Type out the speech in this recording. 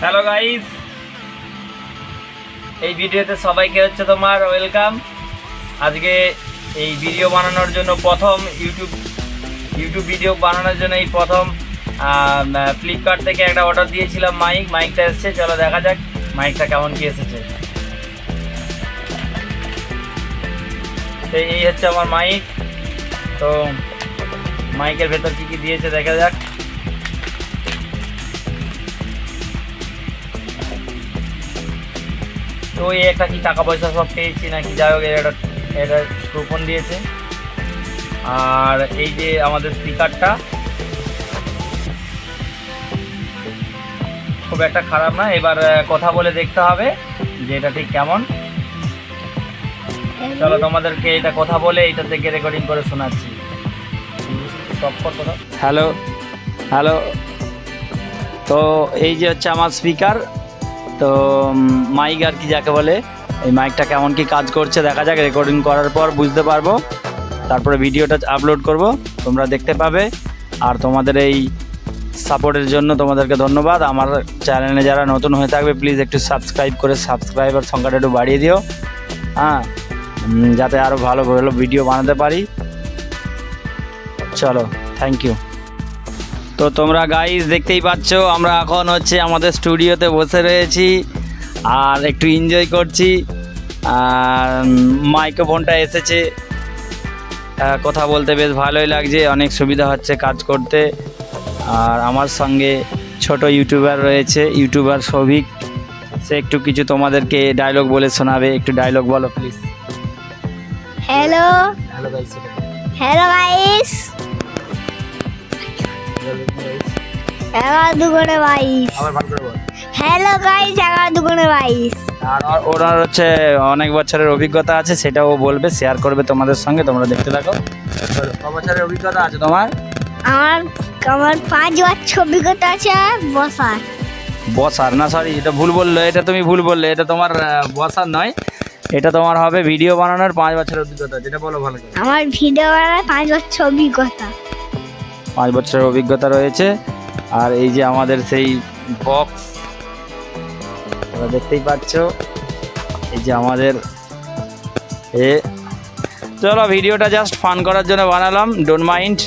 Hello guys, এই ভিডিওতে সবাইকে হচ্ছে তোমার ওয়েলকাম। আজকে এই ভিডিও বানানোর জন্য প্রথম ইউটিউব ভিডিও বানানোর জন্য এই প্রথম ফ্লিপকার্ট থেকে একটা অর্ডার দিয়েছিলাম। মাইকটা এসছে, চলো দেখা যাক মাইকটা কেমন কি এসেছে। তো এই হচ্ছে আমার মাইক। তো মাইকের ভেতর কি কি দিয়েছে দেখা যাক। তো এই একটা কি টাকা পয়সা সব পেয়েছি নাকি, যাই হোক এটা কুপন দিয়েছে। আর এই যে আমাদের স্পিকারটা খুব একটা খারাপ না, এবার কথা বলে দেখতে হবে যে এটা ঠিক কেমন। চলো তোমাদেরকে এটা কথা বলে এটা থেকে রেকর্ডিং করে শোনাচ্ছি। হ্যালো হ্যালো, তো এই যে হচ্ছে আমার স্পিকার, তো মাইক আর কি যাকে বলে, এই মাইকটা কেমন কি কাজ করছে দেখা যাক। রেকর্ডিং করার পর বুঝতে পারবো, তারপরে ভিডিওটা আপলোড করব, তোমরা দেখতে পাবে। আর তোমাদের এই সাপোর্টের জন্য তোমাদেরকে ধন্যবাদ। আমার চ্যানেলে যারা নতুন হয়ে থাকবে প্লিজ একটু সাবস্ক্রাইব করে সাবস্ক্রাইবার সংখ্যাটা একটু বাড়িয়ে দিও, হ্যাঁ, যাতে আরও ভালো ভালো ভিডিও বানাতে পারি। চলো, থ্যাংক ইউ। তো তোমরা গাইস দেখতেই পাচ্ছ আমরা এখন হচ্ছে আমাদের স্টুডিওতে বসে রয়েছি আর একটু এনজয় করছি। আর মাইক্রোফোনটা এসেছে, কথা বলতে বেশ ভালোই লাগছে, অনেক সুবিধা হচ্ছে কাজ করতে। আর আমার সঙ্গে ছোট ইউটিউবার রয়েছে, ইউটিউবার সৌভিক, সে একটু কিছু তোমাদেরকে ডায়লগ বলে শোনাবে। একটু ডায়লগ বলো please. Hello hello guys, hello guys, 11×22। আবার ভালো করে বল। Hello guys, 11×22। আর ওনার হচ্ছে অনেক বছরের অভিজ্ঞতা আছে, সেটাও বলবে, শেয়ার করবে তোমাদের সঙ্গে। তোমরা দেখতে থাকো। ক বছরের অভিজ্ঞতা আছে তোমার? আমার 5 বছর অভিজ্ঞতা আছে বসার না, সরি, এটা ভুল বললো, এটা তুমি ভুল বললে, এটা তোমার বসার নয়, এটা তোমার হবে ভিডিও বানানোর 5 বছরের অভিজ্ঞতা। যেটা বলো ভালো করে। আমার ভিডিও বানানোর 5 বছর অভিজ্ঞতা। 5 বছরের অভিজ্ঞতা রয়েছে। আর এই যে আমাদের সেই বক্স, তোমরা দেখতেই পাচ্ছ, এই যে আমাদের চলো ভিডিওটা জাস্ট ফান করার জন্য বানালাম, ডোন্ট মাইন্ড।